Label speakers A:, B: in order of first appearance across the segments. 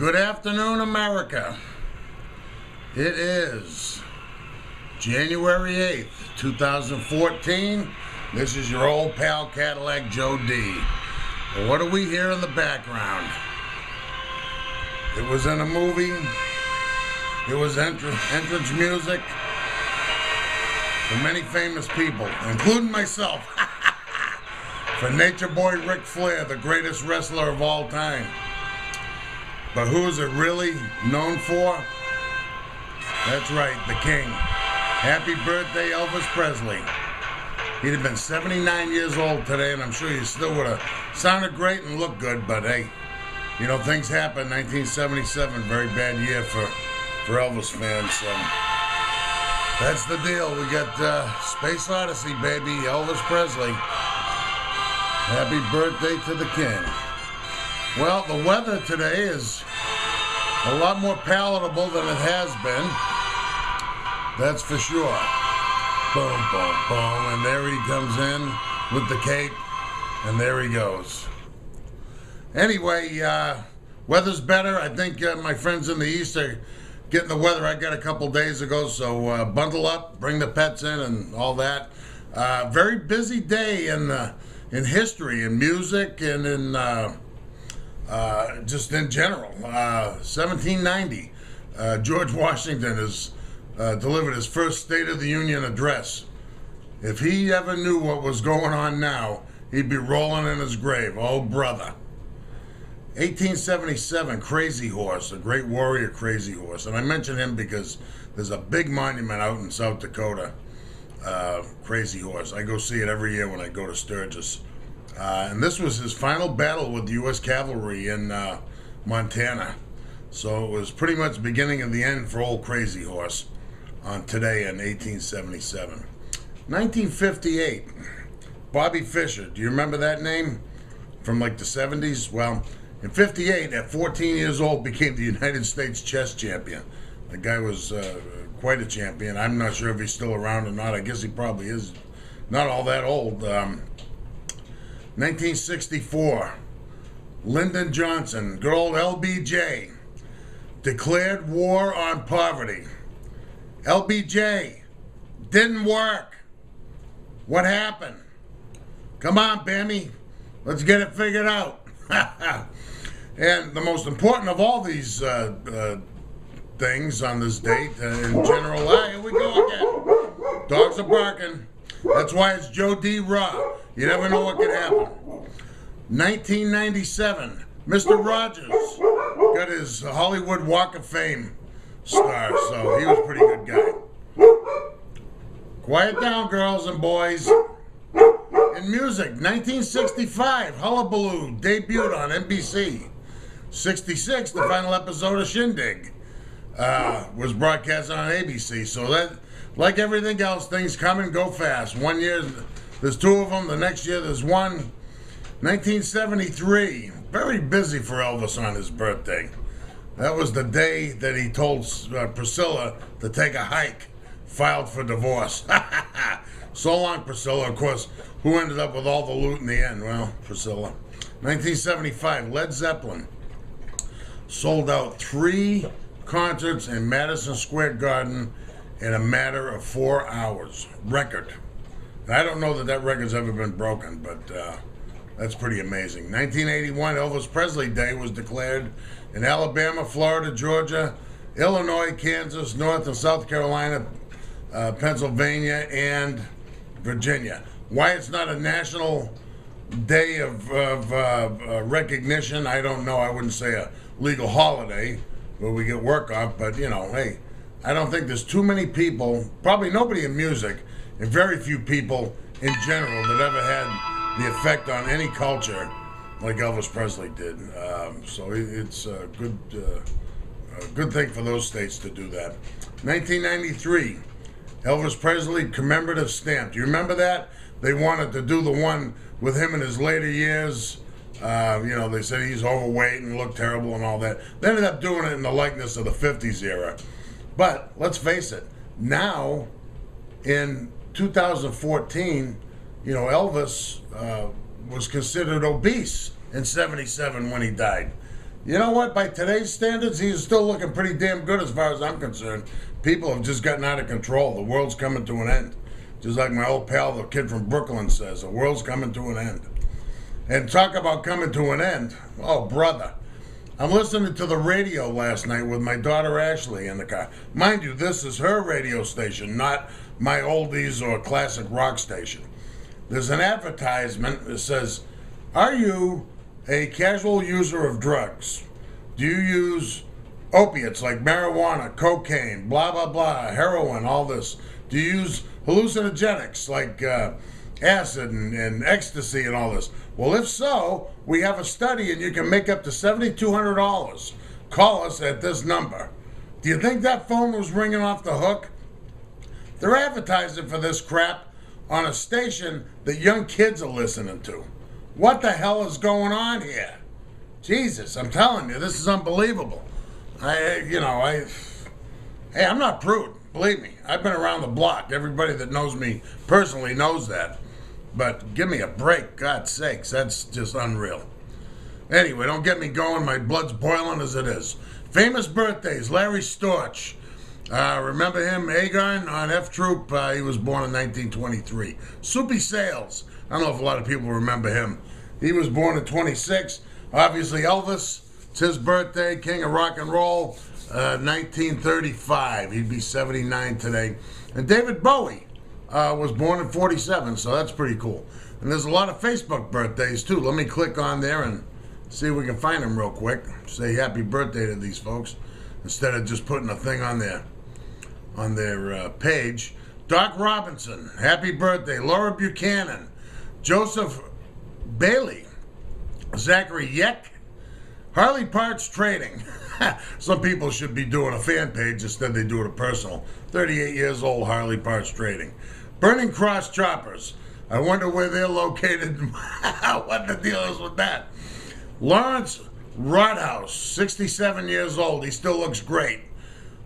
A: Good afternoon, America. It is January 8th, 2014. This is your old pal Cadillac Joe D. Well, what do we hear in the background? It was in a movie. It was entrance music for many famous people, including myself. For Nature Boy Ric Flair, the greatest wrestler of all time. But who is it really known for? That's right, the King. Happy birthday, Elvis Presley. He'd have been 79 years old today, and I'm sure you still would have sounded great and looked good, but hey, you know, things happen. 1977, very bad year for Elvis fans, so that's the deal. We got Space Odyssey, baby, Elvis Presley. Happy birthday to the King. Well, the weather today is a lot more palatable than it has been. That's for sure. Boom, boom, boom. And there he comes in with the cape. And there he goes. Anyway, weather's better. I think my friends in the East are getting the weather I got a couple days ago. So bundle up, bring the pets in and all that. Very busy day in history, in music, and in just in general. 1790, George Washington has delivered his first State of the Union address. If he ever knew what was going on now, he'd be rolling in his grave. Oh, brother. 1877, Crazy Horse, a great warrior Crazy Horse. And I mention him because there's a big monument out in South Dakota, Crazy Horse. I go see it every year when I go to Sturgis. And this was his final battle with the U.S. cavalry in Montana. So it was pretty much the beginning of the end for old Crazy Horse on today in 1877. 1958, Bobby Fischer. Do you remember that name from like the 70s? Well, in 58, at 14 years old, became the United States chess champion. The guy was quite a champion. I'm not sure if he's still around or not. I guess he probably is. Not all that old. 1964, Lyndon Johnson, good old LBJ, declared war on poverty. LBJ, didn't work. What happened? Come on, Bammy, let's get it figured out. And the most important of all these things on this date, in general, here we go again. Dogs are barking. That's why it's Joe D. Raw. You never know what could happen. 1997, Mr. Rogers got his Hollywood Walk of Fame star, so he was a pretty good guy. Quiet down, girls and boys. In music, 1965, Hullabaloo debuted on NBC. 66, the final episode of Shindig was broadcast on ABC. So that, like everything else, things come and go fast. One year there's two of them, the next year there's one. 1973, very busy for Elvis on his birthday. That was the day that he told Priscilla to take a hike, filed for divorce. So long, Priscilla. Of course, who ended up with all the loot in the end? Well, Priscilla. 1975, Led Zeppelin sold out 3 concerts in Madison Square Garden in a matter of 4 hours. Record. I don't know that record's ever been broken, but that's pretty amazing. 1981, Elvis Presley Day was declared in Alabama, Florida, Georgia, Illinois, Kansas, North and South Carolina, Pennsylvania, and Virginia. Why it's not a national day of recognition, I don't know. I wouldn't say a legal holiday where we get work off, but you know, hey, I don't think there's too many people, probably nobody in music, and very few people in general that ever had the effect on any culture like Elvis Presley did. So it's a good thing for those states to do that. 1993, Elvis Presley commemorative stamp. Do you remember that? They wanted to do the one with him in his later years. You know, they said he's overweight and looked terrible and all that. They ended up doing it in the likeness of the 50s era. But let's face it, now in 2014, you know, Elvis was considered obese in 77 when he died. You know what? By today's standards, he's still looking pretty damn good as far as I'm concerned. People have just gotten out of control. The world's coming to an end. Just like my old pal, the kid from Brooklyn, says, the world's coming to an end. And talk about coming to an end. Oh, brother. I'm listening to the radio last night with my daughter Ashley in the car. Mind you, this is her radio station, not my oldies or classic rock station. There's an advertisement that says, are you a casual user of drugs? Do you use opiates like marijuana, cocaine, blah, blah, blah, heroin, all this? Do you use hallucinogenics like acid and ecstasy and all this? Well, if so, we have a study and you can make up to $7,200. Call us at this number. Do you think that phone was ringing off the hook? They're advertising for this crap on a station that young kids are listening to. What the hell is going on here? Jesus, I'm telling you, this is unbelievable. Hey, I'm not prude. Believe me, I've been around the block. Everybody that knows me personally knows that. But give me a break, God's sakes. That's just unreal. Anyway, don't get me going. My blood's boiling as it is. Famous birthdays. Larry Storch. Remember him? Agarn on F Troop. He was born in 1923. Soupy Sales. I don't know if a lot of people remember him. He was born in 26. Obviously, Elvis. It's his birthday. King of rock and roll. 1935. He'd be 79 today. And David Bowie was born in 47, so that's pretty cool. And there's a lot of Facebook birthdays, too. Let me click on there and see if we can find them real quick. Say happy birthday to these folks instead of just putting a thing on their page. Doc Robinson, happy birthday. Laura Buchanan, Joseph Bailey, Zachary Yeck, Harley Parts Trading. Some people should be doing a fan page instead they do it a personal. 38 years old, Harley Parts Trading. Burning Cross Choppers. I wonder where they're located. What the deal is with that. Lawrence Rodhouse, 67 years old. He still looks great.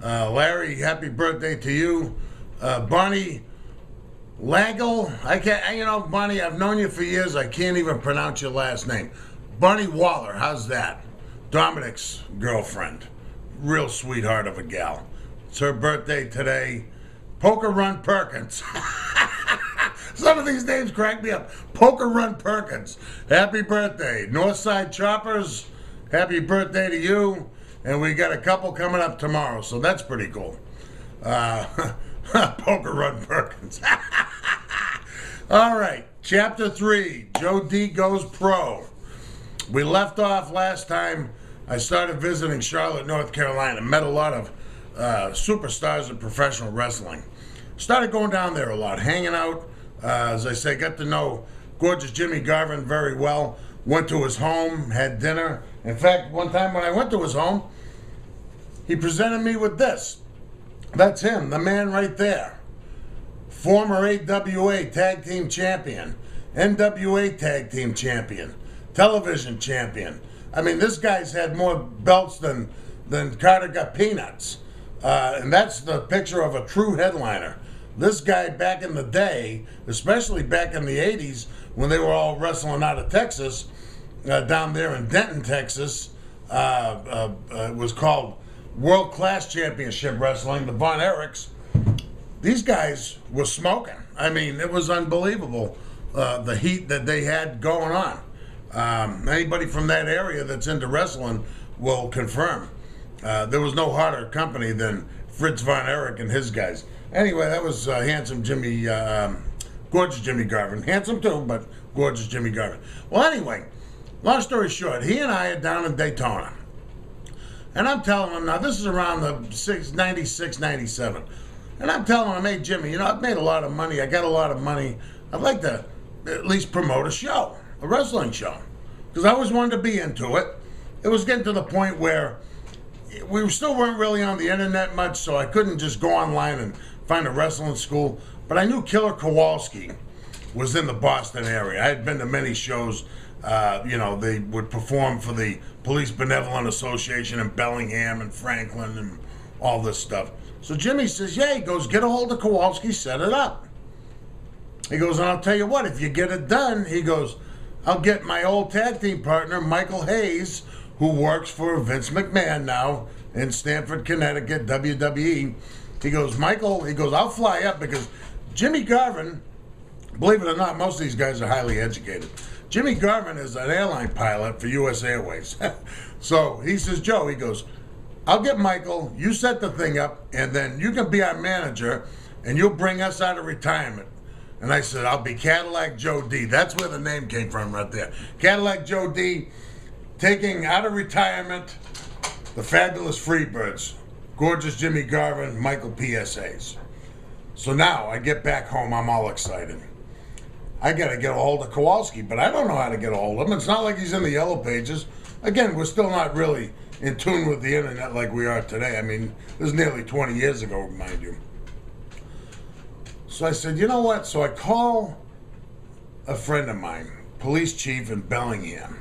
A: Larry, happy birthday to you. Bonnie Lagel. Bonnie, I've known you for years. I can't even pronounce your last name. Bonnie Waller, how's that? Dominic's girlfriend. Real sweetheart of a gal. It's her birthday today. Poker Run Perkins. Some of these names crack me up. Poker Run Perkins. Happy birthday. Northside Choppers, happy birthday to you. And we got a couple coming up tomorrow, so that's pretty cool. Poker Run Perkins. All right, Chapter 3, Joe D goes pro. We left off last time. I started visiting Charlotte, North Carolina. Met a lot of superstars of professional wrestling. Started going down there a lot, hanging out. As I say, got to know gorgeous Jimmy Garvin very well. Went to his home, had dinner. In fact, one time when I went to his home, he presented me with this. That's him, the man right there. Former AWA Tag Team Champion, NWA Tag Team Champion, Television Champion. I mean, this guy's had more belts than Carter got peanuts. And that's the picture of a true headliner. This guy back in the day, especially back in the 80s, when they were all wrestling out of Texas, down there in Denton, Texas, it was called World Class Championship Wrestling, the Von Erichs. These guys were smoking. I mean, it was unbelievable, the heat that they had going on. Anybody from that area that's into wrestling will confirm. There was no hotter company than Fritz Von Erich and his guys. Anyway, that was handsome Jimmy, gorgeous Jimmy Garvin. Handsome too, but gorgeous Jimmy Garvin. Well, anyway, long story short, he and I are down in Daytona. And I'm telling him, now this is around the 96, 97. And I'm telling him, hey, Jimmy, I've made a lot of money. I got a lot of money. I'd like to at least promote a show, a wrestling show. Because I always wanted to be into it. It was getting to the point where we still weren't really on the internet much, so I couldn't just go online and find a wrestling school. But I knew Killer Kowalski was in the Boston area. I had been to many shows. They would perform for the Police Benevolent Association in Bellingham and Franklin and all this stuff. So Jimmy says, yeah, he goes, get a hold of Kowalski, set it up. He goes, and I'll tell you what, if you get it done, he goes, I'll get my old tag team partner, Michael Hayes, who works for Vince McMahon now in Stamford, Connecticut, WWE. He goes, Michael, he goes, I'll fly up because Jimmy Garvin, believe it or not, most of these guys are highly educated. Jimmy Garvin is an airline pilot for U.S. Airways. So he says, Joe, he goes, I'll get Michael, you set the thing up, and then you can be our manager, and you'll bring us out of retirement. And I said, I'll be Cadillac Joe D. That's where the name came from right there. Cadillac Joe D, taking out of retirement the fabulous Freebirds, gorgeous Jimmy Garvin, Michael PSAs. So now I get back home, I'm all excited. I got to get a hold of Kowalski, but I don't know how to get a hold of him. It's not like he's in the yellow pages. Again, we're still not really in tune with the internet like we are today. I mean, this is nearly 20 years ago, mind you. So I said, you know what? So I call a friend of mine, police chief in Bellingham.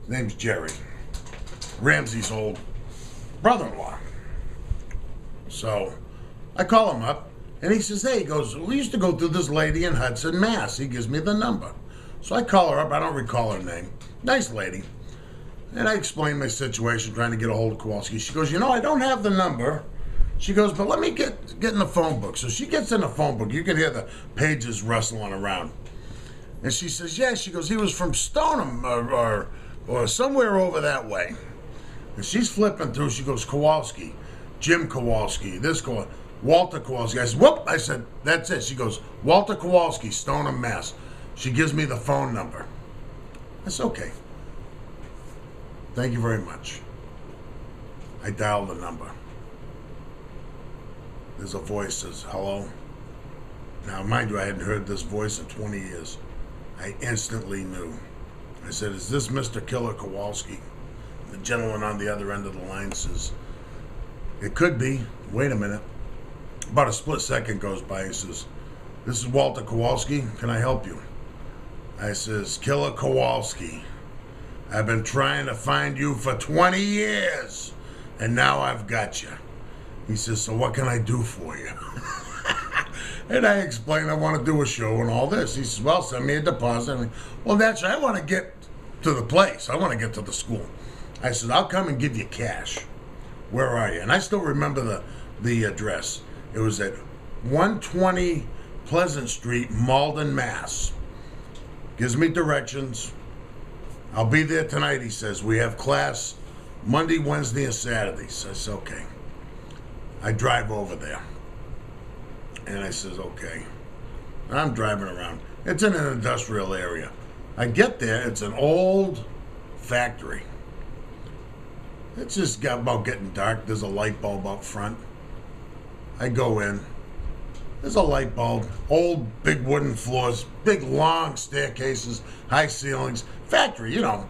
A: His name's Jerry, Ramsey's old brother-in-law. So I call him up. And he says, hey, he goes, we used to go through this lady in Hudson, Mass. He gives me the number. So I call her up. I don't recall her name. Nice lady. And I explain my situation, trying to get a hold of Kowalski. She goes, you know, I don't have the number. She goes, but let me get in the phone book. So she gets in the phone book. You can hear the pages rustling around. And she says, yeah. She goes, he was from Stoneham or somewhere over that way. And she's flipping through. She goes, Kowalski, Jim Kowalski, this Kowalski. Walter Kowalski. I said, whoop. I said, that's it. She goes, Walter Kowalski, Stoneham, Mass. She gives me the phone number. I said, okay. Thank you very much. I dialed the number. There's a voice that says, hello. Now, mind you, I hadn't heard this voice in 20 years. I instantly knew. I said, is this Mr. Killer Kowalski? The gentleman on the other end of the line says, it could be. Wait a minute. About a split second goes by. He says, this is Walter Kowalski. Can I help you? I says, Killer Kowalski, I've been trying to find you for 20 years, and now I've got you. He says, so what can I do for you? And I explained I want to do a show and all this. He says, well, send me a deposit. I well, that's right. I want to get to the place. I want to get to the school. I said, I'll come and give you cash. Where are you? And I still remember the address. It was at 120 Pleasant Street, Malden, Mass. Gives me directions. I'll be there tonight, he says. We have class Monday, Wednesday, and Saturdays. I said, okay. I drive over there. And I says, okay. I'm driving around. It's in an industrial area. I get there. It's an old factory. It's just about getting dark. There's a light bulb up front. I go in. There's a light bulb, old big wooden floors, big long staircases, high ceilings. Factory, you know,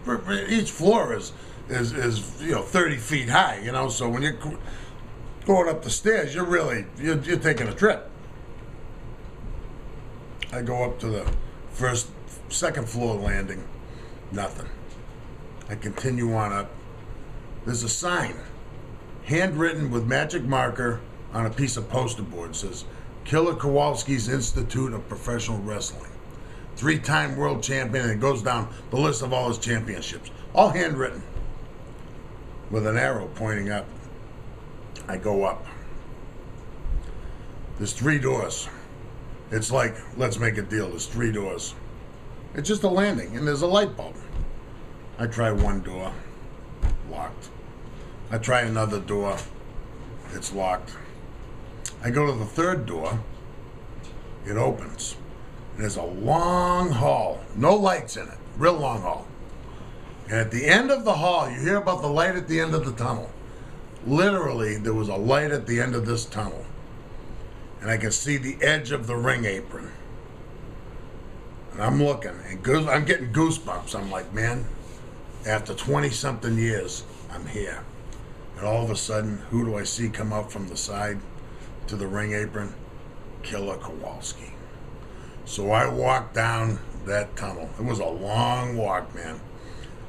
A: each floor is 30 feet high, you know, so when you're going up the stairs, you're taking a trip. I go up to the second floor landing, nothing. I continue on up. There's a sign, handwritten with magic marker on a piece of poster board. It says, Killer Kowalski's Institute of Professional Wrestling. 3-time world champion, and it goes down the list of all his championships. All handwritten with an arrow pointing up. I go up. There's 3 doors. It's like, let's make a deal. There's 3 doors. It's just a landing, and there's a light bulb. I try one door, locked. I try another door, it's locked. I go to the 3rd door, it opens. And there's a long hall, no lights in it, real long hall. And at the end of the hall, you hear about the light at the end of the tunnel. Literally, there was a light at the end of this tunnel. And I can see the edge of the ring apron. And I'm looking, and I'm getting goosebumps. I'm like, man, after 20-something years, I'm here. And all of a sudden, who do I see come up from the side to the ring apron? Killer Kowalski. So I walk down that tunnel. It was a long walk, man.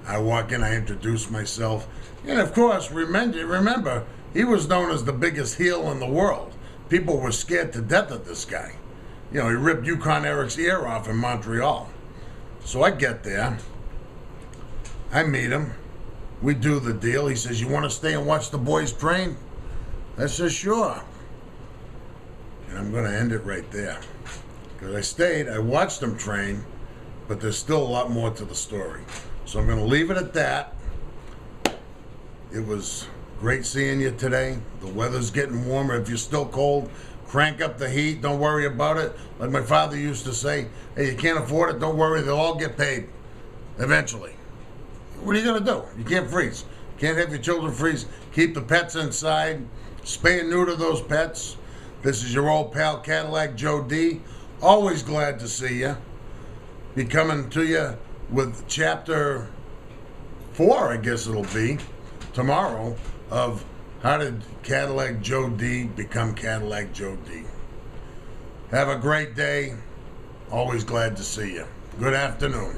A: I walk in, I introduce myself. And of course, remember, he was known as the biggest heel in the world. People were scared to death of this guy. You know, he ripped Yukon Eric's ear off in Montreal. So I get there. I meet him. we do the deal. He says, you want to stay and watch the boys train? I said, sure. And I'm going to end it right there. Because I stayed, I watched them train, but there's still a lot more to the story. So I'm going to leave it at that. It was great seeing you today. The weather's getting warmer. If you're still cold, crank up the heat. Don't worry about it. Like my father used to say, hey, you can't afford it, don't worry, they'll all get paid eventually. What are you going to do? You can't freeze. Can't have your children freeze. Keep the pets inside. Spay and neuter those pets. This is your old pal Cadillac Joe D. Always glad to see you. Be coming to you with chapter 4, I guess it'll be, tomorrow, of how did Cadillac Joe D become Cadillac Joe D. Have a great day. Always glad to see you. Good afternoon.